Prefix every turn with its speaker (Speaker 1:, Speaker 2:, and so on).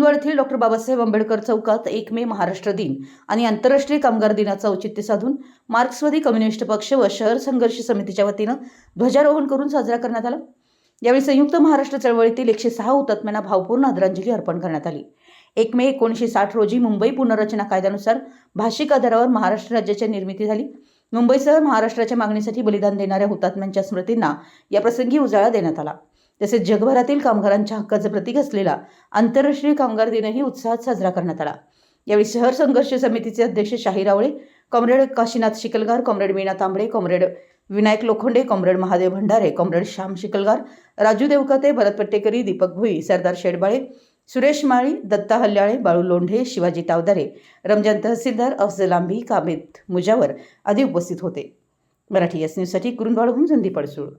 Speaker 1: कुरुंदवाड येथील डॉक्टर बाबासाहेब आंबेडकर चौकात 1 मे महाराष्ट्र दिन आणि आंतरराष्ट्रीय कामगार दिनाचं औचित्य साधून मार्क्सवादी कम्युनिस्ट पक्ष व शहर संघर्ष समितीच्या वतीनं ध्वजारोहण करून साजरा करण्यात आला। यावेळी संयुक्त महाराष्ट्र चळवळीतील 106 हुतात्म्यांना भावपूर्ण आदरांजली अर्पण करण्यात आली। 1 मे 1960 रोजी मुंबई पुनर्रचना कायद्यानुसार भाषिक आधारावर महाराष्ट्र राज्याची निर्मिती झाली। मुंबईसह महाराष्ट्राच्या मागणीसाठी बलिदान देणाऱ्या हुतात्म्यांच्या स्मृतींना या प्रसंगी उजाळा देण्यात आला। तसेच जगभरातील कामगारांच्या हक्काचे प्रतीक असलेला आंतरराष्ट्रीय कामगार दिनही उत्साहात साजरा करण्यात आला। यावेळी शहर संघर्ष समितीचे अध्यक्ष Shahir Awale, comrade Kashinath Shikalgar, comrade Meena Tambade, comrade Vinayak Lokhande, comrade Mahadev Bhandare, comrade Shyam Shikalgar, Raju Devkate, Bharat Pattekari, Deepak Bhui, Sardar शेडबाळे, Suresh माळी, दत्ता हल्याळे, बाळू लोंढे, शिवाजी तावदारे, रमजान तहसीलदार, अफजल आंबी, काबिद मुजावर आदी उपस्थित होते। मराठी एस न्यूजसाठी कुरुंदवाडहून संदीप अडसूळ।